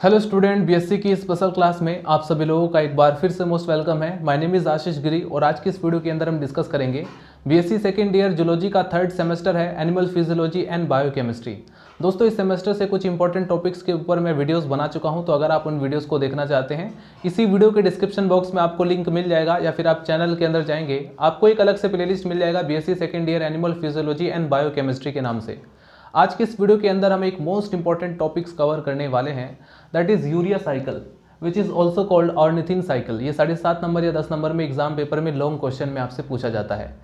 Hello student, BSc की special class में आप सभी लोगों का एक बार फिर से मोस्ट वेलकम है। माय नेम इज़ आशीष गिरी और आज की इस वीडियो के अंदर हम डिस्कस करेंगे बीएससी सेकेंड ईयर जूलॉजी का थर्ड सेमेस्टर है, एनिमल फिजियोलॉजी एंड बायोकेमिस्ट्री। दोस्तों, इस सेमेस्टर से कुछ इंपॉर्टेंट टॉपिक्स के ऊपर मैं वीडियोस बना चुका हूं, तो अगर आप उन वीडियोस को देखना चाहते हैं, इसी वीडियो के डिस्क्रिप्शन बॉक्स में आपको लिंक मिल जाएगा, या फिर आप चैनल के अंदर जाएंगे, आपको एक अलग से प्लेलिस्ट मिल जाएगा BSc second year animal physiology and biochemistry के नाम से। आज की इस वीडियो के अंदर हम एक मोस्ट इंपॉर्टेंट टॉपिक्स कवर करने वाले हैं, that is urea cycle which is also called ornithine cycle. ये 7.5 नंबर या 10 नंबर में एग्जाम पेपर में लॉन्ग क्वेश्चन में आपसे पूछा जाता है।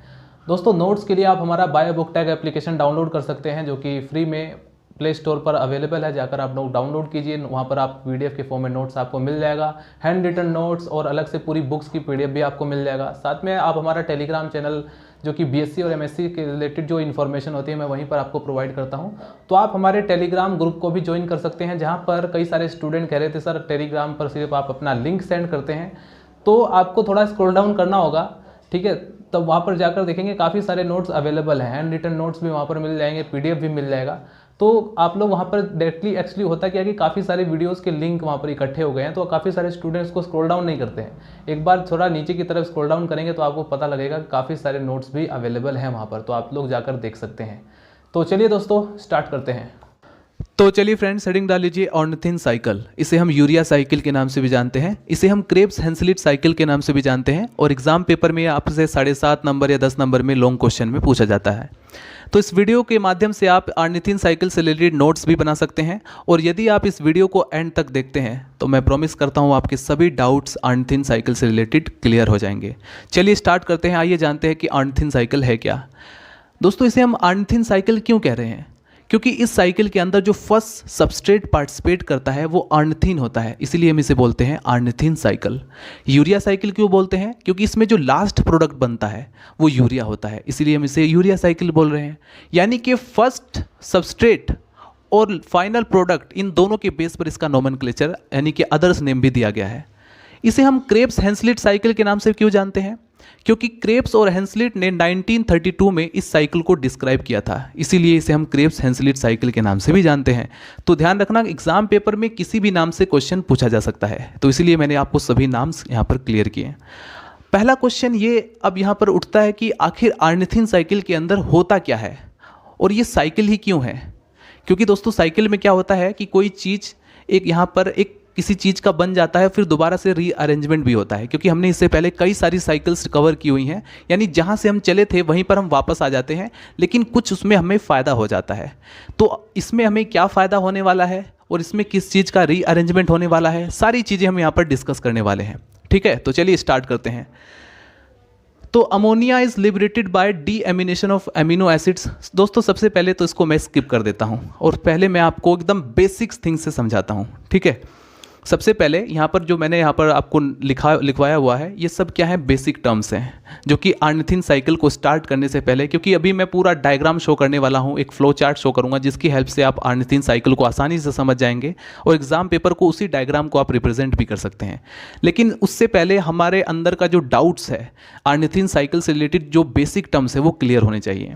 दोस्तों, नोट्स के लिए आप हमारा bio book tag application download कर सकते हैं, जो कि फ्री में प्ले स्टोर पर अवेलेबल है। जाकर आप लोग डाउनलोड कीजिए, वहाँ पर आप पीडीएफ के फॉर्म में नोट्स आपको मिल जाएगा, हैंड रिटन नोट्स और अलग से पूरी बुक्स की पीडीएफ भी आपको मिल जाएगा। साथ में आप हमारा टेलीग्राम चैनल, जो कि बीएससी और एमएससी के रिलेटेड जो इन्फॉर्मेशन होती है, मैं वहीं पर आपको प्रोवाइड करता हूं। तो आप हमारे टेलीग्राम ग्रुप को भी ज्वाइन कर सकते हैं, जहां पर कई सारे स्टूडेंट कह रहे थे सर टेलीग्राम पर सिर्फ आप अपना लिंक सेंड करते हैं, तो आपको थोड़ा स्क्रॉल डाउन करना होगा, ठीक है। तब वहाँ पर जाकर देखेंगे काफ़ी सारे नोट्स अवेलेबल हैं, हैंड रिटन नोट्स भी वहाँ पर मिल जाएंगे, पीडीएफ भी मिल जाएगा। तो आप लोग वहाँ पर डायरेक्टली एक्चुअली होता क्या है कि काफ़ी सारे वीडियोस के लिंक वहाँ पर इकट्ठे हो गए हैं, तो काफ़ी सारे स्टूडेंट्स को स्क्रॉल डाउन नहीं करते हैं। एक बार थोड़ा नीचे की तरफ स्क्रॉल डाउन करेंगे तो आपको पता लगेगा काफ़ी सारे नोट्स भी अवेलेबल हैं वहाँ पर, तो आप लोग जाकर देख सकते हैं। तो चलिए दोस्तों, स्टार्ट करते हैं। तो चलिए फ्रेंड्स, हेडिंग डाल लीजिए ऑर्निथिन साइकिल। इसे हम यूरिया साइकिल के नाम से भी जानते हैं, इसे हम क्रेब्स हेंसलिट साइकिल के नाम से भी जानते हैं, और एग्जाम पेपर में आपसे 7.5 नंबर या 10 नंबर में लॉन्ग क्वेश्चन में पूछा जाता है। तो इस वीडियो के माध्यम से आप ऑर्निथिन साइकिल से रिलेटेड नोट्स भी बना सकते हैं, और यदि आप इस वीडियो को एंड तक देखते हैं तो मैं प्रॉमिस करता हूँ आपके सभी डाउट्स ऑर्निथिन साइकिल से रिलेटेड क्लियर हो जाएंगे। चलिए स्टार्ट करते हैं। आइए जानते हैं कि ऑर्निथिन साइकिल है क्या। दोस्तों, इसे हम ऑर्निथिन साइकिल क्यों कह रहे हैं? क्योंकि इस साइकिल के अंदर जो फर्स्ट सबस्ट्रेट पार्टिसिपेट करता है वो ऑर्निथिन होता है, इसीलिए हम इसे बोलते हैं ऑर्निथिन साइकिल। यूरिया साइकिल क्यों बोलते हैं? क्योंकि इसमें जो लास्ट प्रोडक्ट बनता है वो यूरिया होता है, इसीलिए हम इसे यूरिया साइकिल बोल रहे हैं। यानी कि फर्स्ट सबस्ट्रेट और फाइनल प्रोडक्ट, इन दोनों के बेस पर इसका नोमेनक्लेचर यानी कि अदर्स नेम भी दिया गया है। इसे हम क्रेब्स हेंसलिट साइकिल के नाम से क्यों जानते हैं? क्योंकि क्रेब्स और हेंसलिट ने 1932 में इस साइकिल को डिस्क्राइब किया था, इसीलिए इसे हम क्रेब्स हेंसलिट साइकिल के नाम से भी जानते हैं। तो ध्यान रखना, एग्जाम पेपर में किसी भी नाम से क्वेश्चन पूछा जा सकता है, तो इसीलिए मैंने आपको सभी नाम यहाँ पर क्लियर किए। पहला क्वेश्चन ये अब यहाँ पर उठता है कि आखिर ऑर्निथिन साइकिल के अंदर होता क्या है, और ये साइकिल ही क्यों है? क्योंकि दोस्तों, साइकिल में क्या होता है कि कोई चीज़ एक यहाँ पर एक किसी चीज़ का बन जाता है, फिर दोबारा से रीअरेंजमेंट भी होता है। क्योंकि हमने इससे पहले कई सारी साइकिल्स कवर की हुई हैं, यानी जहाँ से हम चले थे वहीं पर हम वापस आ जाते हैं, लेकिन कुछ उसमें हमें फ़ायदा हो जाता है। तो इसमें हमें क्या फ़ायदा होने वाला है और इसमें किस चीज़ का रीअरेंजमेंट होने वाला है, सारी चीज़ें हम यहाँ पर डिस्कस करने वाले हैं। ठीक है, तो चलिए स्टार्ट करते हैं। तो ammonia is liberated bye deamination of amino acids. दोस्तों, सबसे पहले तो इसको मैं स्किप कर देता हूँ और पहले मैं आपको एकदम बेसिक्स थिंग्स से समझाता हूँ। ठीक है, सबसे पहले यहाँ पर जो मैंने यहाँ पर आपको लिखवाया हुआ है, ये सब क्या है, बेसिक टर्म्स हैं, जो कि ऑर्निथिन साइकिल को स्टार्ट करने से पहले, क्योंकि अभी मैं पूरा डायग्राम शो करने वाला हूँ, एक फ्लो चार्ट शो करूँगा, जिसकी हेल्प से आप ऑर्निथिन साइकिल को आसानी से समझ जाएंगे और एग्जाम पेपर को उसी डायग्राम को आप रिप्रेजेंट भी कर सकते हैं। लेकिन उससे पहले हमारे अंदर का जो डाउट्स है ऑर्निथिन साइकिल से रिलेटेड, जो बेसिक टर्म्स है वो क्लियर होने चाहिए।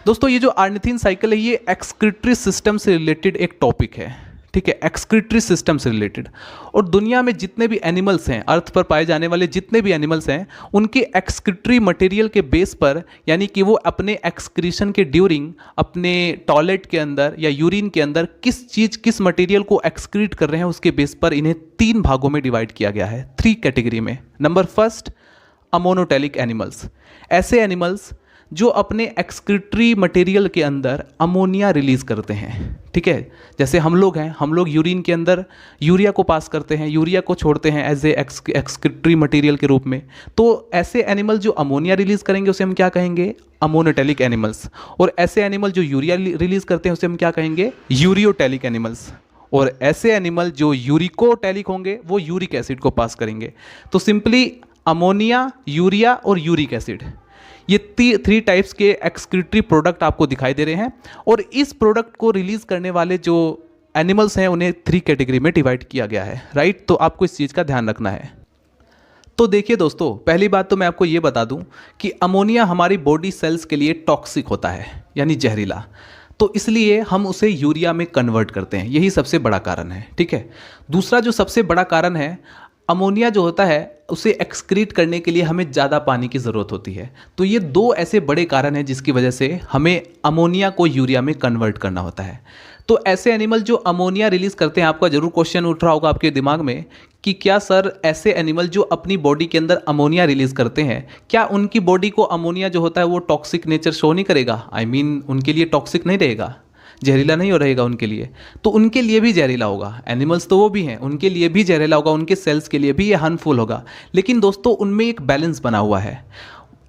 दोस्तों, ये जो ऑर्निथिन साइकिल है, ये एक्सक्रीटरी सिस्टम से रिलेटेड एक टॉपिक है। ठीक है, एक्सक्रीटरी सिस्टम से रिलेटेड। और दुनिया में जितने भी एनिमल्स हैं, अर्थ पर पाए जाने वाले जितने भी एनिमल्स हैं, उनके एक्सक्रीटरी मटेरियल के बेस पर, यानी कि वो अपने एक्सक्रीशन के ड्यूरिंग अपने टॉयलेट के अंदर या यूरिन के अंदर किस चीज़, किस मटेरियल को एक्सक्रीट कर रहे हैं, उसके बेस पर इन्हें 3 भागों में डिवाइड किया गया है, 3 कैटेगरी में। Number first, ammonotelic animals. ऐसे एनिमल्स जो अपने एक्सक्रीटरी मटेरियल के अंदर अमोनिया रिलीज करते हैं। ठीक है, जैसे हम लोग हैं, हम लोग यूरिन के अंदर यूरिया को पास करते हैं, यूरिया को छोड़ते हैं एज ए एक्सक्रीटरी मटेरियल के रूप में। तो ऐसे एनिमल जो अमोनिया रिलीज करेंगे उसे हम क्या कहेंगे, अमोनोटेलिक एनिमल्स। और ऐसे एनिमल जो यूरिया रिलीज करते हैं उसे हम क्या कहेंगे, यूरियोटेलिक एनिमल्स। और ऐसे एनिमल जो यूरिकोटेलिक होंगे वो यूरिक एसिड को पास करेंगे। तो सिंपली अमोनिया, यूरिया और यूरिक एसिड, ये 3 टाइप्स के एक्सक्रीटरी प्रोडक्ट आपको दिखाई दे रहे हैं। और इस प्रोडक्ट को रिलीज करने वाले जो एनिमल्स हैं उन्हें 3 कैटेगरी में डिवाइड किया गया है। राइट, तो आपको इस चीज़ का ध्यान रखना है। तो देखिए दोस्तों, पहली बात तो मैं आपको ये बता दूं कि अमोनिया हमारी बॉडी सेल्स के लिए टॉक्सिक होता है, यानी जहरीला। तो इसलिए हम उसे यूरिया में कन्वर्ट करते हैं, यही सबसे बड़ा कारण है। ठीक है, दूसरा जो सबसे बड़ा कारण है, अमोनिया जो होता है उसे एक्सक्रीट करने के लिए हमें ज़्यादा पानी की ज़रूरत होती है। तो ये दो ऐसे बड़े कारण हैं जिसकी वजह से हमें अमोनिया को यूरिया में कन्वर्ट करना होता है। तो ऐसे एनिमल जो अमोनिया रिलीज़ करते हैं, आपका ज़रूर क्वेश्चन उठ रहा होगा आपके दिमाग में कि क्या सर ऐसे एनिमल जो अपनी बॉडी के अंदर अमोनिया रिलीज़ करते हैं, क्या उनकी बॉडी को अमोनिया जो होता है वो टॉक्सिक नेचर शो नहीं करेगा? आई मीन उनके लिए टॉक्सिक नहीं रहेगा, जहरीला नहीं हो रहेगा उनके लिए? तो उनके लिए भी जहरीला होगा। एनिमल्स तो वो भी हैं, उनके लिए भी जहरीला होगा, उनके सेल्स के लिए भी ये हार्मफुल होगा। लेकिन दोस्तों उनमें एक बैलेंस बना हुआ है।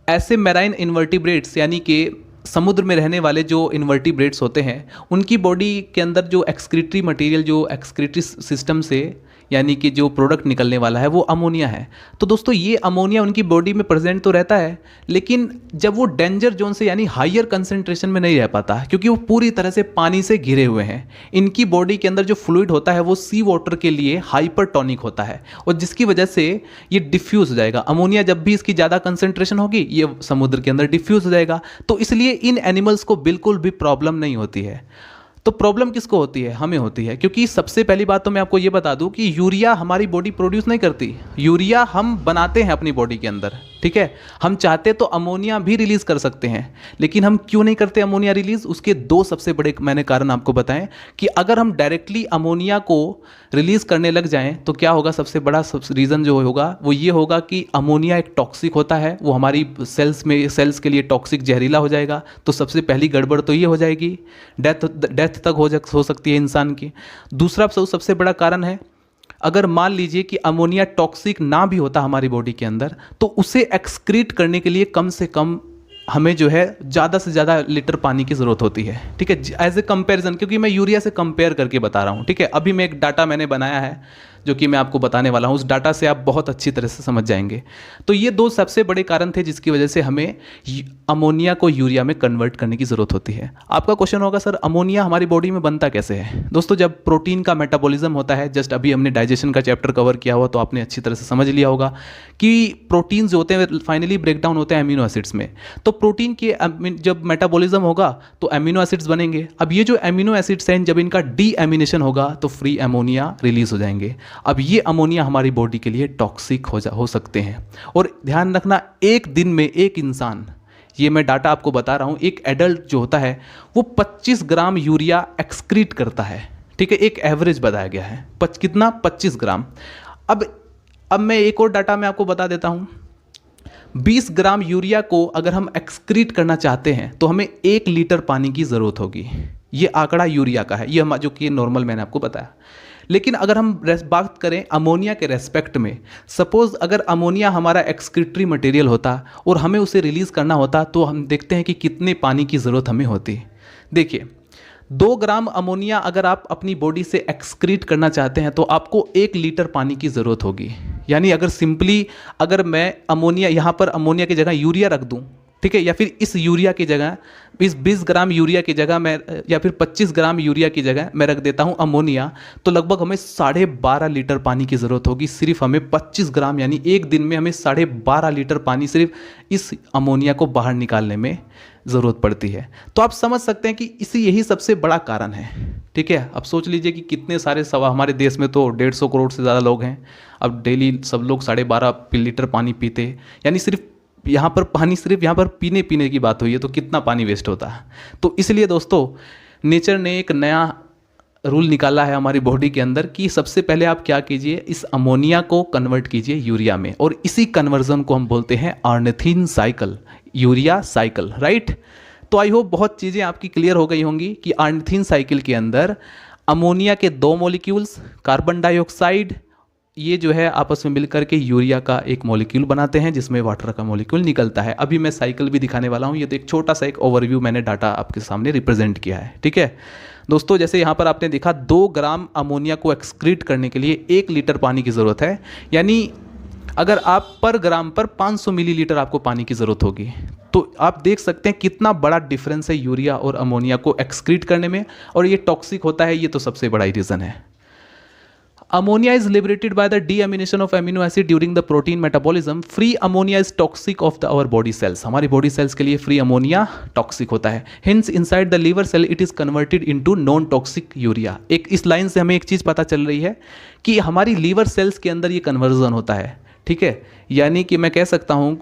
ऐसे मैराइन इन्वर्टिब्रेट्स यानी कि समुद्र में रहने वाले जो इन्वर्टिब्रेट्स होते हैं, उनकी बॉडी के अंदर जो एक्सक्रीटरी मटेरियल, जो एक्सक्रीटरी सिस्टम से यानी कि जो प्रोडक्ट निकलने वाला है वो अमोनिया है। तो दोस्तों ये अमोनिया उनकी बॉडी में प्रेजेंट तो रहता है, लेकिन जब वो डेंजर जोन से यानी हायर कंसंट्रेशन में नहीं रह पाता, क्योंकि वो पूरी तरह से पानी से घिरे हुए हैं। इनकी बॉडी के अंदर जो फ्लूइड होता है वो सी वाटर के लिए हाइपरटोनिक होता है, और जिसकी वजह से ये डिफ्यूज हो जाएगा। अमोनिया जब भी इसकी ज़्यादा कंसंट्रेशन होगी ये समुद्र के अंदर डिफ्यूज हो जाएगा। तो इसलिए इन एनिमल्स को बिल्कुल भी प्रॉब्लम नहीं होती है। तो प्रॉब्लम किसको होती है? हमें होती है, क्योंकि सबसे पहली बात तो मैं आपको ये बता दूं कि यूरिया हमारी बॉडी प्रोड्यूस नहीं करती, यूरिया हम बनाते हैं अपनी बॉडी के अंदर। ठीक है, हम चाहते तो अमोनिया भी रिलीज कर सकते हैं, लेकिन हम क्यों नहीं करते अमोनिया रिलीज? उसके दो सबसे बड़े मैंने कारण आपको बताएं कि अगर हम डायरेक्टली अमोनिया को रिलीज करने लग जाएं तो क्या होगा? सबसे बड़ा रीज़न जो होगा वो ये होगा कि अमोनिया एक टॉक्सिक होता है, वो हमारी सेल्स के लिए टॉक्सिक, जहरीला हो जाएगा। तो सबसे पहली गड़बड़ तो ये हो जाएगी, डेथ तक हो सकती है इंसान की। दूसरा सबसे बड़ा कारण है, अगर मान लीजिए कि अमोनिया टॉक्सिक ना भी होता हमारी बॉडी के अंदर, तो उसे एक्सक्रीट करने के लिए कम से कम हमें जो है ज़्यादा से ज़्यादा लीटर पानी की ज़रूरत होती है। ठीक है, एज ए कंपैरिजन, क्योंकि मैं यूरिया से कंपेयर करके बता रहा हूँ। ठीक है, अभी मैं एक डाटा मैंने बनाया है जो कि मैं आपको बताने वाला हूँ, उस डाटा से आप बहुत अच्छी तरह से समझ जाएंगे। तो ये दो सबसे बड़े कारण थे जिसकी वजह से हमें अमोनिया को यूरिया में कन्वर्ट करने की ज़रूरत होती है। आपका क्वेश्चन होगा सर अमोनिया हमारी बॉडी में बनता कैसे है? दोस्तों जब प्रोटीन का मेटाबॉलिज्म होता है, जस्ट अभी हमने डाइजेशन का चैप्टर कवर किया हुआ, तो आपने अच्छी तरह से समझ लिया होगा कि प्रोटीन्स जो होते हैं फाइनली ब्रेक डाउन होते हैं अमीनो एसिड्स में। तो प्रोटीन के जब मेटाबॉलिज्म होगा तो अमीनो एसिड्स बनेंगे। अब ये जो अमीनो एसिड्स हैं, जब इनका डी एमिनेशन होगा तो फ्री अमोनिया रिलीज हो जाएंगे। अब ये अमोनिया हमारी बॉडी के लिए टॉक्सिक हो सकते हैं। और ध्यान रखना, एक दिन में एक इंसान, ये मैं डाटा आपको बता रहा हूँ, एक एडल्ट जो होता है वो 25 ग्राम यूरिया एक्सक्रीट करता है। ठीक है, एक एवरेज बताया गया है। कितना? 25 ग्राम। अब मैं एक और डाटा मैं आपको बता देता हूँ। 20 ग्राम यूरिया को अगर हम एक्सक्रीट करना चाहते हैं तो हमें 1 लीटर पानी की ज़रूरत होगी। ये आंकड़ा यूरिया का है, ये जो कि नॉर्मल मैंने आपको बताया। लेकिन अगर हम बात करें अमोनिया के रेस्पेक्ट में, सपोज अगर अमोनिया हमारा एक्सक्रीटरी मटेरियल होता और हमें उसे रिलीज़ करना होता, तो हम देखते हैं कि कितने पानी की ज़रूरत हमें होती। देखिए, 2 ग्राम अमोनिया अगर आप अपनी बॉडी से एक्सक्रीट करना चाहते हैं तो आपको 1 लीटर पानी की ज़रूरत होगी। यानी अगर सिंपली अगर मैं अमोनिया, यहाँ पर अमोनिया की जगह यूरिया रख दूँ, ठीक है, या फिर इस यूरिया की जगह, इस 20 ग्राम यूरिया की जगह मैं, या फिर 25 ग्राम यूरिया की जगह मैं रख देता हूँ अमोनिया, तो लगभग हमें 12.5 लीटर पानी की ज़रूरत होगी। सिर्फ हमें 25 ग्राम यानी एक दिन में हमें 12.5 लीटर पानी सिर्फ इस अमोनिया को बाहर निकालने में ज़रूरत पड़ती है। तो आप समझ सकते हैं कि यही सबसे बड़ा कारण है। ठीक है, अब सोच लीजिए कि कितने सारे हमारे देश में तो 150 करोड़ से ज़्यादा लोग हैं। अब डेली सब लोग 12.5 लीटर पानी पीते, यानी सिर्फ यहाँ पर पानी, सिर्फ यहाँ पर पीने की बात हुई है, तो कितना पानी वेस्ट होता है। तो इसलिए दोस्तों नेचर ने एक नया रूल निकाला है हमारी बॉडी के अंदर कि सबसे पहले आप क्या कीजिए, इस अमोनिया को कन्वर्ट कीजिए यूरिया में, और इसी कन्वर्जन को हम बोलते हैं ornithine cycle, urea cycle, right. तो आई होप बहुत चीज़ें आपकी क्लियर हो गई होंगी कि ऑर्निथीन साइकिल के अंदर अमोनिया के 2 मॉलिक्यूल्स, कार्बन डाइऑक्साइड, ये जो है आपस में मिलकर के यूरिया का एक मॉलिक्यूल बनाते हैं जिसमें वाटर का मॉलिक्यूल निकलता है। अभी मैं साइकिल भी दिखाने वाला हूँ। ये तो एक छोटा सा एक ओवरव्यू मैंने डाटा आपके सामने रिप्रेजेंट किया है। ठीक है दोस्तों, जैसे यहाँ पर आपने देखा 2 ग्राम अमोनिया को एक्सक्रीट करने के लिए 1 लीटर पानी की ज़रूरत है। यानी अगर आप पर ग्राम पर 500 मिलीलीटर आपको पानी की ज़रूरत होगी। तो आप देख सकते हैं कितना बड़ा डिफरेंस है यूरिया और अमोनिया को एक्सक्रीट करने में, और ये टॉक्सिक होता है, ये तो सबसे बड़ा ही रीज़न है। Ammonia is liberated by the deamination of amino acid during the protein metabolism. Free ammonia is toxic of the our body cells. हमारी बॉडी सेल्स के लिए फ्री अमोनिया टॉक्सिक होता है। Hence inside the liver cell it is converted into non toxic urea. एक इस line से हमें एक चीज़ पता चल रही है कि हमारी लीवर सेल्स के अंदर ये कन्वर्जन होता है, ठीक है। यानी कि मैं कह सकता हूँ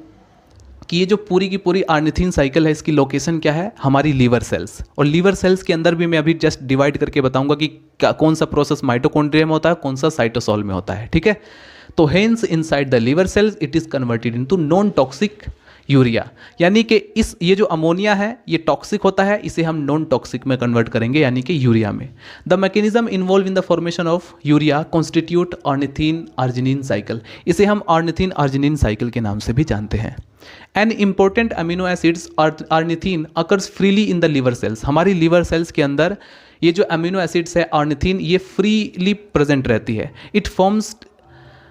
कि ये जो पूरी की पूरी आर्निथिन साइकिल है, इसकी लोकेशन क्या है, हमारी लीवर सेल्स। और लीवर सेल्स के अंदर भी मैं अभी जस्ट डिवाइड करके बताऊंगा कि कौन सा प्रोसेस माइटोकॉन्ड्रिया में होता है, कौन सा साइटोसोल में होता है, ठीक है। तो hence inside the liver cells it is converted into non toxic urea. यानी कि ये जो अमोनिया है ये टॉक्सिक होता है, इसे हम नॉन टॉक्सिक में कन्वर्ट करेंगे यानी कि यूरिया में। The mechanism involve in the formation of urea constitute ornithine arginine cycle. इसे हम ऑर्निथिन आर्जिनिन साइकिल के नाम से भी जानते हैं। An important amino acids ornithine occurs freely in the liver cells. हमारी लीवर सेल्स के अंदर ये जो अमीनो एसिड्स है ऑर्निथिन, ये फ्रीली प्रेजेंट रहती है। It forms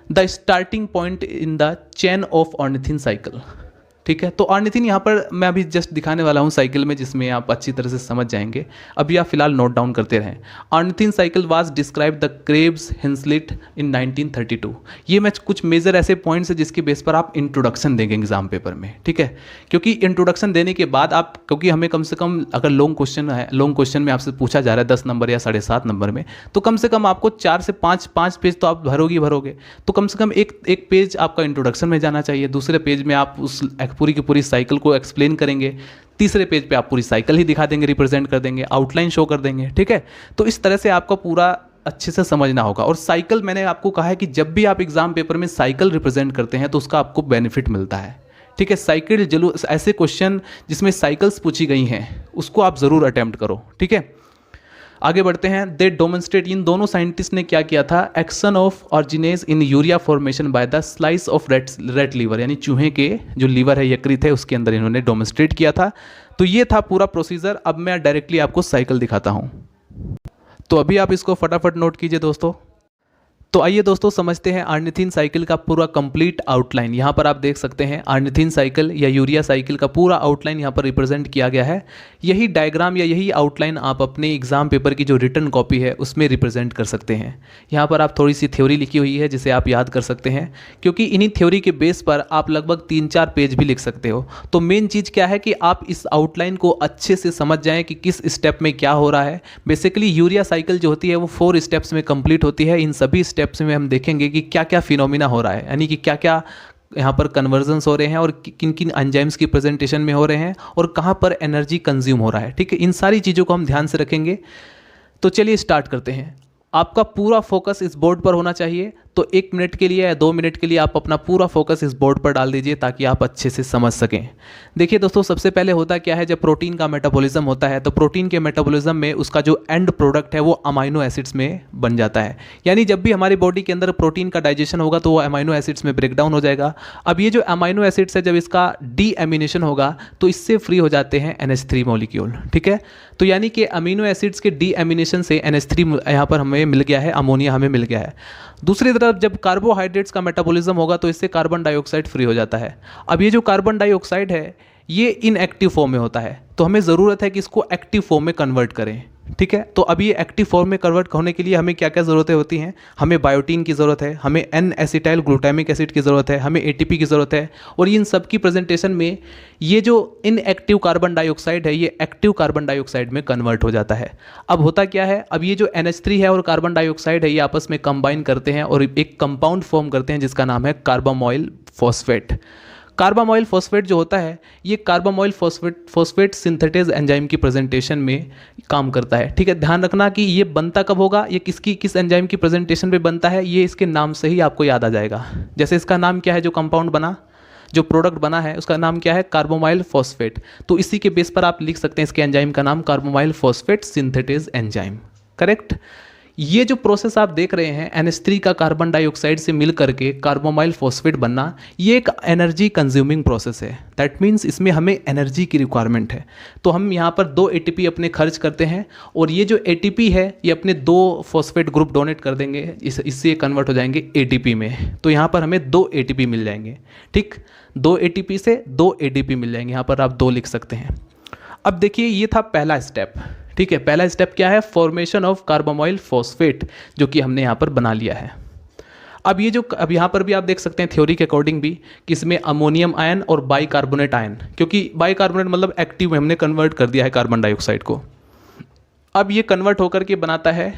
the starting point in the chain of ornithine cycle, ठीक है। तो ऑर्निथिन यहाँ पर मैं अभी जस्ट दिखाने वाला हूँ साइकिल में, जिसमें आप अच्छी तरह से समझ जाएंगे। अभी आप फिलहाल नोट डाउन करते रहें। Ornithine cycle was describe the Krebs Henseleit in 1932। ये मैं कुछ मेजर ऐसे पॉइंट्स है जिसके बेस पर आप इंट्रोडक्शन देंगे एग्जाम पेपर में, ठीक है। क्योंकि इंट्रोडक्शन देने के बाद आप, क्योंकि हमें कम से कम अगर लॉन्ग क्वेश्चन है, लॉन्ग क्वेश्चन में आपसे पूछा जा रहा है 10 नंबर या 7.5 नंबर में, तो कम से कम आपको 4 से 5 पेज तो आप भरोगे। तो कम से कम एक पेज आपका इंट्रोडक्शन में जाना चाहिए। दूसरे पेज में आप उस पूरी की पूरी साइकिल को एक्सप्लेन करेंगे। तीसरे पेज पे आप पूरी साइकिल ही दिखा देंगे, रिप्रेजेंट कर देंगे, आउटलाइन शो कर देंगे, ठीक है। तो इस तरह से आपका पूरा अच्छे से समझना होगा। और साइकिल मैंने आपको कहा है कि जब भी आप एग्जाम पेपर में साइकिल रिप्रेजेंट करते हैं तो उसका आपको बेनिफिट मिलता है, ठीक है। साइकिल जरूर, ऐसे क्वेश्चन जिसमें साइकिल्स पूछी गई हैं उसको आप ज़रूर अटेम्प्ट करो, ठीक है। आगे बढ़ते हैं। दे डेमोन्स्ट्रेट, इन दोनों साइंटिस्ट ने क्या किया था, action of arginase in urea formation by the slice of rat liver, यानी चूहे के जो लीवर है, यकृत है, उसके अंदर इन्होंने डेमोन्स्ट्रेट किया था। तो ये था पूरा प्रोसीजर। अब मैं डायरेक्टली आपको साइकिल दिखाता हूँ, तो अभी आप इसको फटाफट नोट कीजिए दोस्तों। तो आइए दोस्तों समझते हैं ऑर्निथिन साइकिल का पूरा कंप्लीट आउटलाइन। यहाँ पर आप देख सकते हैं ऑर्निथिन साइकिल या यूरिया साइकिल का पूरा आउटलाइन यहाँ पर रिप्रेजेंट किया गया है। यही डायग्राम या यही आउटलाइन आप अपने एग्जाम पेपर की जो रिटन कॉपी है उसमें रिप्रेजेंट कर सकते हैं। यहाँ पर आप थोड़ी सी थ्योरी लिखी हुई है जिसे आप याद कर सकते हैं, क्योंकि इन्हीं थ्योरी के बेस पर आप लगभग 3-4 पेज भी लिख सकते हो। तो मेन चीज़ क्या है कि आप इस आउटलाइन को अच्छे से समझ जाएँ कि किस स्टेप में क्या हो रहा है। बेसिकली यूरिया साइकिल जो होती है वो 4 स्टेप्स में कंप्लीट होती है। इन सभी स्टेप्स में हम देखेंगे कि क्या क्या फिनोमिना हो रहा है, यानी कि क्या क्या यहाँ पर कन्वर्जन्स हो रहे हैं और किन किन एंजाइम्स की प्रेजेंटेशन में हो रहे हैं और कहाँ पर एनर्जी कंज्यूम हो रहा है, ठीक है। इन सारी चीज़ों को हम ध्यान से रखेंगे। तो चलिए स्टार्ट करते हैं। आपका पूरा फोकस इस बोर्ड पर होना चाहिए। तो 1 मिनट के लिए या 2 मिनट के लिए आप अपना पूरा फोकस इस बोर्ड पर डाल दीजिए ताकि आप अच्छे से समझ सकें। देखिए दोस्तों, सबसे पहले होता क्या है, जब प्रोटीन का मेटाबॉलिज्म होता है तो प्रोटीन के मेटाबॉलिज्म में उसका जो एंड प्रोडक्ट है वो अमाइनो एसिड्स में बन जाता है। यानी जब भी हमारी बॉडी के अंदर प्रोटीन का डाइजेशन होगा तो वो अमाइनो एसिड्स में ब्रेक डाउन हो जाएगा। अब ये जो अमाइनो एसिड्स है, जब इसका डीएमिनेशन होगा तो इससे फ्री हो जाते हैं NH3 मॉलिक्यूल, ठीक है। तो यानी कि अमीनो एसिड्स के डीएमिनेशन से NH3 यहाँ पर हमें मिल गया है, अमोनिया हमें मिल गया है। दूसरी तरफ जब कार्बोहाइड्रेट्स का मेटाबॉलिज्म होगा तो इससे कार्बन डाइऑक्साइड फ्री हो जाता है। अब ये जो कार्बन डाइऑक्साइड है ये इनएक्टिव फॉर्म में होता है, तो हमें ज़रूरत है कि इसको एक्टिव फॉर्म में कन्वर्ट करें, ठीक है। तो अब ये एक्टिव फॉर्म में कन्वर्ट होने के लिए हमें क्या क्या ज़रूरतें होती हैं, हमें बायोटीन की ज़रूरत है, हमें N-एसिटाइल ग्लूटामिक एसिड की ज़रूरत है, हमें ATP की ज़रूरत है। और इन सब की प्रेजेंटेशन में ये जो इनएक्टिव कार्बन डाइऑक्साइड है ये एक्टिव कार्बन डाइऑक्साइड में कन्वर्ट हो जाता है। अब होता क्या है, अब ये जो NH3 है और कार्बन डाइऑक्साइड है ये आपस में कंबाइन करते हैं और एक कंपाउंड फॉर्म करते हैं जिसका नाम है कार्बामोइल फॉस्फेट। कार्बामोइल फॉस्फेट जो होता है ये कार्बामोइल फॉस्फेट सिंथेटेज एंजाइम की प्रेजेंटेशन में काम करता है, ठीक है। ध्यान रखना कि ये बनता कब होगा, ये किस एंजाइम की प्रेजेंटेशन पे बनता है, ये इसके नाम से ही आपको याद आ जाएगा। जैसे इसका नाम क्या है, जो कंपाउंड बना, जो प्रोडक्ट बना है उसका नाम क्या है, कार्बामोइल फॉस्फेट। तो इसी के बेस पर आप लिख सकते हैं इसके एंजाइम का नाम carbamoyl phosphate synthetase enzyme, correct. ये जो प्रोसेस आप देख रहे हैं NH3 का कार्बन डाइऑक्साइड से मिल करके कार्बामोइल फॉस्फेट बनना, ये एक एनर्जी कंज्यूमिंग प्रोसेस है। दैट मीन्स इसमें हमें एनर्जी की रिक्वायरमेंट है। तो हम यहाँ पर 2 ATP अपने खर्च करते हैं और ये जो ATP है ये अपने 2 फॉस्फेट ग्रुप डोनेट कर देंगे, इससे कन्वर्ट हो जाएंगे ATP में। तो यहाँ पर हमें 2 ATP मिल जाएंगे, ठीक। 2 ATP से 2 ADP मिल जाएंगे, यहाँ पर आप 2 लिख सकते हैं। अब देखिए ये था पहला स्टेप, ठीक है, पहला स्टेप क्या है, फॉर्मेशन ऑफ कार्बोमाइल फॉस्फेट, जो कि हमने यहाँ पर बना लिया है। अब यहाँ पर भी आप देख सकते हैं थ्योरी के अकॉर्डिंग भी कि इसमें अमोनियम आयन और बाइकार्बोनेट आयन, क्योंकि बाइकार्बोनेट मतलब एक्टिव में हमने कन्वर्ट कर दिया है कार्बन डाइऑक्साइड को। अब ये कन्वर्ट होकर के बनाता है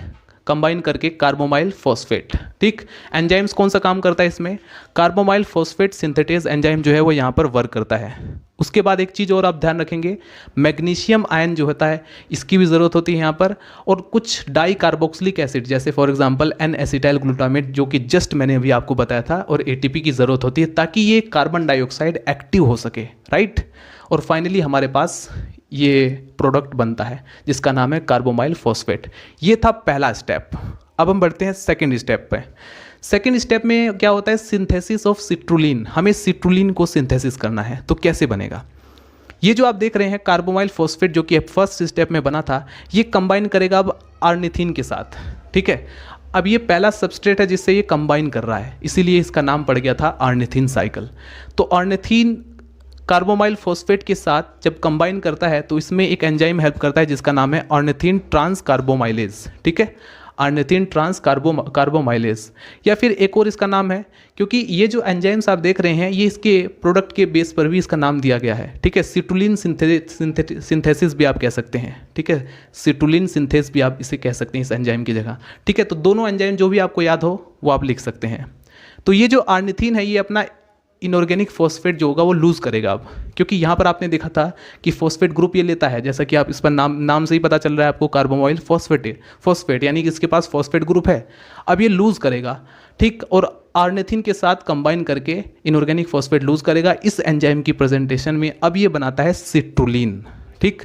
कंबाइन करके कार्बोमाइल फॉस्फेट। ठीक, एंजाइम्स कौन सा काम करता है इसमें, कार्बोमाइल फॉस्फेट सिंथेटेज एंजाइम जो है वो यहाँ पर वर्क करता है। उसके बाद एक चीज़ और आप ध्यान रखेंगे, मैग्नीशियम आयन जो होता है इसकी भी ज़रूरत होती है यहाँ पर, और कुछ डाई कार्बोक्सिलिक एसिड जैसे for example N acetyl glutamate जो कि जस्ट मैंने अभी आपको बताया था, और एटीपी की ज़रूरत होती है ताकि ये कार्बन डाइऑक्साइड एक्टिव हो सके, राइट। और फाइनली हमारे पास ये प्रोडक्ट बनता है जिसका नाम है कार्बोमाइल फॉस्फेट। ये था पहला स्टेप। अब हम बढ़ते हैं सेकंड स्टेप पे। सेकंड स्टेप में क्या होता है, सिंथेसिस ऑफ सिट्रुलिन। हमें सिट्रुलिन को सिंथेसिस करना है, तो कैसे बनेगा। ये जो आप देख रहे हैं कार्बोमाइल फॉस्फेट जो कि फर्स्ट स्टेप में बना था, ये कंबाइन करेगा अब ऑर्निथिन के साथ। ठीक है, अब ये पहला सबस्ट्रेट है जिससे ये कंबाइन कर रहा है, इसीलिए इसका नाम पड़ गया था ऑर्निथिन साइकिल। तो ऑर्निथिन कार्बोमाइल फॉस्फेट के साथ जब कंबाइन करता है तो इसमें एक एंजाइम हेल्प करता है जिसका नाम है ऑर्निथिन ट्रांस कार्बोमाइलेज। ठीक है, ऑर्निथिन ट्रांस कार्बोमाइलेज, या फिर एक और इसका नाम है, क्योंकि ये जो एंजाइम्स आप देख रहे हैं ये इसके प्रोडक्ट के बेस पर भी इसका नाम दिया गया है। ठीक है, सिट्रुलिन सिंथेसिस भी आप कह सकते हैं। ठीक है, सिट्रुलिन सिंथेस भी आप इसे कह सकते हैं इस एंजाइम की जगह। ठीक है, तो दोनों एंजाइम जो भी आपको याद हो वो आप लिख सकते हैं। तो ये जो ऑर्निथिन है ये अपना इनऑर्गेनिक फॉस्फेट जो होगा वो लूज़ करेगा अब, क्योंकि यहाँ पर आपने देखा था कि फॉस्फेट ग्रुप ये लेता है, जैसा कि आप इस पर नाम से ही पता चल रहा है आपको, कार्बोमाइल फॉस्फेट यानी कि इसके पास फॉस्फेट ग्रुप है। अब ये लूज़ करेगा, ठीक, और ऑर्निथिन के साथ कंबाइन करके इनऑर्गेनिक फॉस्फेट लूज़ करेगा इस एंजाइम की प्रेजेंटेशन में। अब ये बनाता है सिट्रुलिन। ठीक,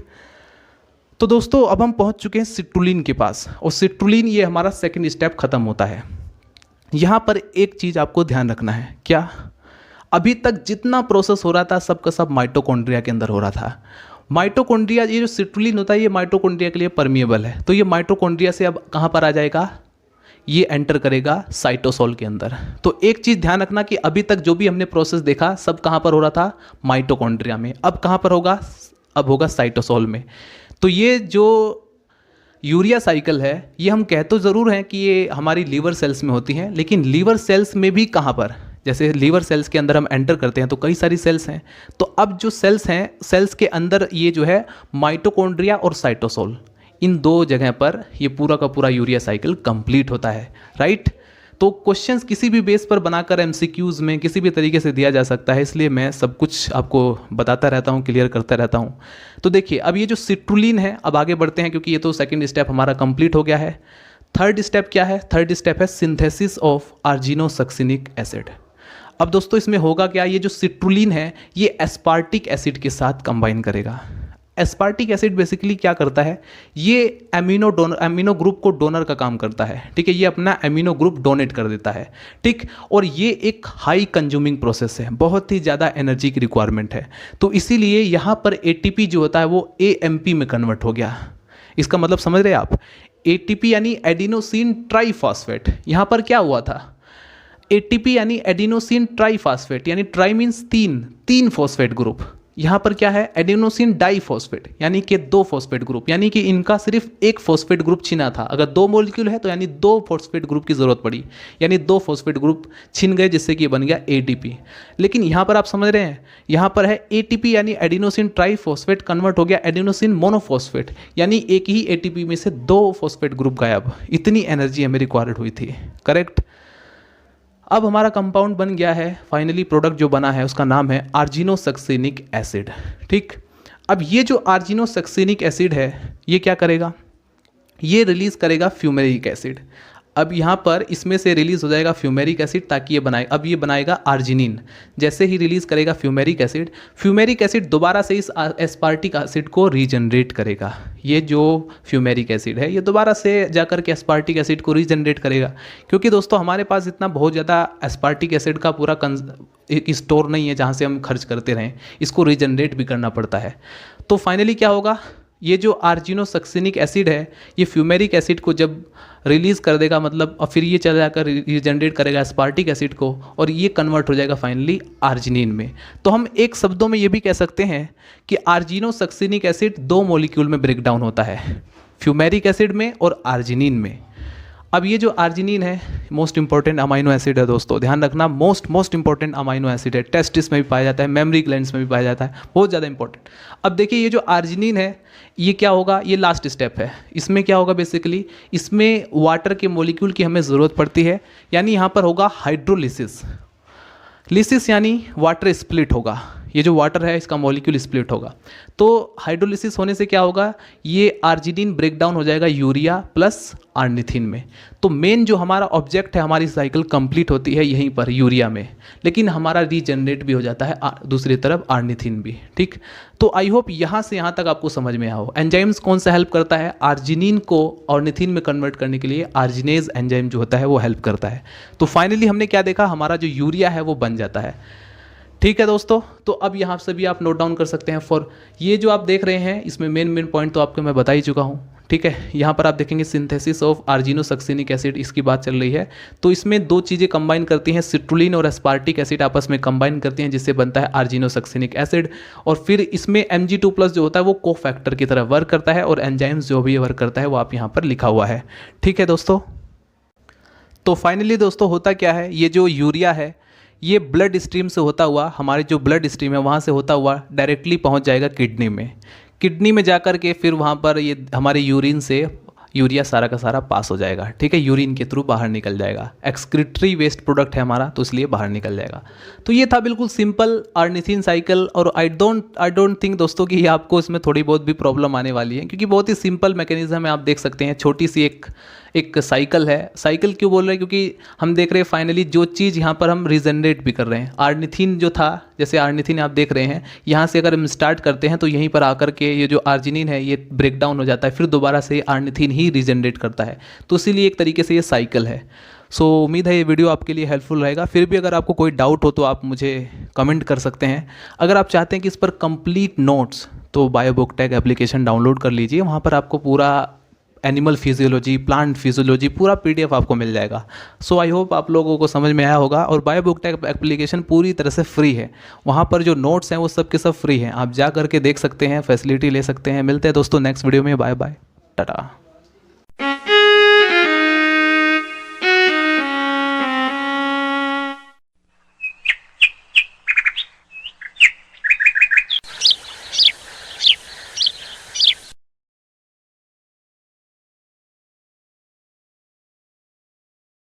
तो दोस्तों अब हम पहुँच चुके हैं सिट्रुलिन के पास, और सिट्रुलिन ये हमारा सेकेंड स्टेप खत्म होता है। यहाँ पर एक चीज़ आपको ध्यान रखना है, क्या, अभी तक जितना प्रोसेस हो रहा था सबका सब माइटोकॉन्ड्रिया के अंदर हो रहा था। माइटोकॉन्ड्रिया, ये जो सिट्रुलिन होता है ये माइटोकॉन्ड्रिया के लिए परमिएबल है, तो ये माइटोकॉन्ड्रिया से अब कहाँ पर आ जाएगा, ये एंटर करेगा साइटोसोल के अंदर। तो एक चीज़ ध्यान रखना कि अभी तक जो भी हमने प्रोसेस देखा सब कहाँ पर हो रहा था, माइटोकॉन्ड्रिया में। अब कहाँ पर होगा, अब होगा साइटोसोल में। तो ये जो यूरिया साइकिल है ये हम कह तो ज़रूर हैं कि ये हमारी लीवर सेल्स में होती है, लेकिन लीवर सेल्स में भी कहाँ पर, जैसे लीवर सेल्स के अंदर हम एंटर करते हैं तो कई सारी सेल्स हैं, तो अब जो सेल्स हैं सेल्स के अंदर ये जो है माइटोकॉन्ड्रिया और साइटोसोल, इन दो जगह पर ये पूरा का पूरा यूरिया साइकिल कंप्लीट होता है, राइट। तो क्वेश्चंस किसी भी बेस पर बनाकर एमसीक्यूज़ में किसी भी तरीके से दिया जा सकता है, इसलिए मैं सब कुछ आपको बताता रहता हूँ, क्लियर करता रहता हूँ। तो देखिए अब ये जो सिट्रुलिन है, अब आगे बढ़ते हैं क्योंकि ये तो सेकेंड स्टेप हमारा कंप्लीट हो गया है। थर्ड स्टेप क्या है, थर्ड स्टेप है सिंथेसिस ऑफ आर्जिनोसक्सिनिक एसिड। अब दोस्तों इसमें होगा क्या, ये जो सिट्रुलिन है ये एस्पार्टिक एसिड के साथ कंबाइन करेगा। एस्पार्टिक एसिड बेसिकली क्या करता है, ये एमिनो ग्रुप को डोनर का काम करता है। ठीक है, ये अपना एमिनो ग्रुप डोनेट कर देता है। ठीक, और ये एक हाई कंज्यूमिंग प्रोसेस है, बहुत ही ज़्यादा एनर्जी की रिक्वायरमेंट है, तो इसीलिए यहाँ पर एटीपी जो होता है वो एएमपी में कन्वर्ट हो गया। इसका मतलब समझ रहे हैं आप, एटीपी यानी एडिनोसिन ट्राइफॉस्फेट, यहाँ पर क्या हुआ था, एटीपी यानी एडिनोसिन ट्राइफॉस्फेट, यानी ट्राई मीन्स तीन फॉस्फेट ग्रुप, यहाँ पर क्या है एडिनोसिन डाइफॉस्फेट यानी कि 2 फॉस्फेट ग्रुप, यानी कि इनका सिर्फ एक फॉस्फेट ग्रुप छिना था। अगर 2 मॉलिक्यूल है तो यानी 2 फॉस्फेट ग्रुप की जरूरत पड़ी, यानी 2 फॉस्फेट ग्रुप छिन गए जिससे कि ये बन गया एटीपी। लेकिन यहाँ पर आप समझ रहे हैं, यहाँ पर है एटीपी यानी एडिनोसिन ट्राइफॉस्फेट कन्वर्ट हो गया एडिनोसिन मोनोफॉस्फेट, यानी एक ही एटीपी में से 2 फॉस्फेट ग्रुप गायब। इतनी एनर्जी हमें रिक्वायर्ड हुई थी, करेक्ट। अब हमारा कंपाउंड बन गया है, फाइनली प्रोडक्ट जो बना है उसका नाम है आर्जिनोसक्सिनिक एसिड। ठीक, अब ये जो आर्जिनोसक्सिनिक एसिड है ये क्या करेगा, ये रिलीज करेगा फ्यूमेरिक एसिड। अब यहाँ पर इसमें से रिलीज हो जाएगा फ्यूमेरिक एसिड ताकि ये बनाए, अब ये बनाएगा आर्जिनिन। जैसे ही रिलीज करेगा फ्यूमेरिक एसिड दोबारा से इस एस्पार्टिक एसिड को रीजनरेट करेगा। ये जो फ्यूमेरिक एसिड है ये दोबारा से जाकर के एस्पार्टिक एसिड को रीजनरेट करेगा, क्योंकि दोस्तों हमारे पास इतना बहुत ज़्यादा एस्पार्टिक एसिड का पूरा स्टोर नहीं है जहाँ से हम खर्च करते रहें, इसको रीजनरेट भी करना पड़ता है। तो फाइनली क्या होगा, ये जो आर्जिनोसक्सिनिक एसिड है ये फ्यूमेरिक एसिड को जब रिलीज़ कर देगा, मतलब और फिर ये चला जाकर रीजनरेट करेगा एस्पार्टिक एसिड को और ये कन्वर्ट हो जाएगा फाइनली आर्जिनिन में। तो हम एक शब्दों में ये भी कह सकते हैं कि आर्जिनोसक्सिनिक एसिड 2 मॉलिक्यूल में ब्रेक डाउन होता है। फ्यूमेरिक एसिड में और आर्जिनिन में। अब ये जो आर्जिनिन है मोस्ट इंपॉर्टेंट अमाइनो एसिड है दोस्तों, ध्यान रखना, मोस्ट इंपॉर्टेंट अमाइनो एसिड है, टेस्टिस में भी पाया जाता है, मेमरी ग्लैंड्स में भी पाया जाता है, बहुत ज़्यादा इंपॉर्टेंट। अब देखिए ये जो आर्जिनिन है ये क्या होगा, ये लास्ट स्टेप है। इसमें क्या होगा बेसिकली, इसमें वाटर के मॉलिक्यूल की हमें ज़रूरत पड़ती है, यानी यहाँ पर होगा हाइड्रोलिसिस। लिसिस यानी वाटर स्प्लिट होगा, ये जो वाटर है इसका मॉलिक्यूल स्प्लिट होगा। तो हाइड्रोलिसिस होने से क्या होगा, ये आर्जिनिन ब्रेक डाउन हो जाएगा यूरिया प्लस आर्निथिन में। तो मेन जो हमारा ऑब्जेक्ट है, हमारी साइकिल कंप्लीट होती है यहीं पर यूरिया में, लेकिन हमारा रीजनरेट भी हो जाता है दूसरी तरफ आर्निथिन भी। ठीक, तो आई होप यहाँ से यहाँ तक आपको समझ में आया हो। एंजाइम्स कौन सा हेल्प करता है, आर्जिनिन को ऑर्निथिन में कन्वर्ट करने के लिए आर्जिनेज एंजाइम जो होता है वो हेल्प करता है। तो फाइनली हमने क्या देखा, हमारा जो यूरिया है वो बन जाता है। ठीक है दोस्तों, तो अब यहाँ से भी आप नोट डाउन कर सकते हैं। फॉर ये जो आप देख रहे हैं इसमें मेन पॉइंट तो आपको मैं बता ही चुका हूँ। ठीक है, यहाँ पर आप देखेंगे सिंथेसिस ऑफ आर्जिनोसक्सिनिक एसिड, इसकी बात चल रही है। तो इसमें दो चीज़ें कंबाइन करती हैं, सिट्रुलिन और एस्पार्टिक एसिड आपस में कंबाइन करती हैं, जिससे बनता है आर्जिनोसक्सिनिक एसिड। और फिर इसमें Mg2+ जो होता है वो कोफैक्टर की तरह वर्क करता है, और एंजाइम्स जो भी वर्क करता है वो आप यहाँ पर लिखा हुआ है। ठीक है दोस्तों, तो फाइनली दोस्तों होता क्या है, ये जो यूरिया है ये ब्लड स्ट्रीम से होता हुआ, हमारे जो ब्लड स्ट्रीम है वहाँ से होता हुआ डायरेक्टली पहुँच जाएगा किडनी में। किडनी में जाकर के फिर वहाँ पर ये हमारे यूरिन से यूरिया सारा का सारा पास हो जाएगा। ठीक है, यूरिन के थ्रू बाहर निकल जाएगा, एक्सक्रीटरी वेस्ट प्रोडक्ट है हमारा तो इसलिए बाहर निकल जाएगा। तो ये था बिल्कुल सिंपल आर्निथिन साइकिल। और आई डोंट थिंक दोस्तों कि आपको इसमें थोड़ी बहुत भी प्रॉब्लम आने वाली है, क्योंकि बहुत ही सिंपल मैकेनिज्म है। आप देख सकते हैं छोटी सी एक साइकिल है। साइकिल क्यों बोल रहे हैं, क्योंकि हम देख रहे हैं फाइनली जो चीज़ यहाँ पर हम रीजनरेट भी कर रहे हैं। आर्निथिन जो था, जैसे आर्निथिन आप देख रहे हैं, यहाँ से अगर हम स्टार्ट करते हैं तो यहीं पर आकर के ये जो आर्जिनिन है ये ब्रेक डाउन हो जाता है, फिर दोबारा से आर्निथिन ही रीजनरेट करता है। तो इसीलिए एक तरीके से ये साइकिल है। सो उम्मीद है ये वीडियो आपके लिए हेल्पफुल रहेगा। फिर भी अगर आपको कोई डाउट हो तो आप मुझे कमेंट कर सकते हैं। अगर आप चाहते हैं कि इस पर कंप्लीट नोट्स, तो बायोबुकटेक एप्लीकेशन डाउनलोड कर लीजिए, वहाँ पर आपको पूरा एनिमल फिजियोलॉजी, प्लांट फिजियोलॉजी पूरा PDF आपको मिल जाएगा। सो आई होप आप लोगों को समझ में आया होगा। और बायोबुकटेक एप्लीकेशन पूरी तरह से फ्री है, वहाँ पर जो नोट्स हैं वो सब के सब फ्री हैं, आप जा करके देख सकते हैं, फैसिलिटी ले सकते हैं। मिलते हैं दोस्तों नेक्स्ट वीडियो में, बाय बाय, टाटा।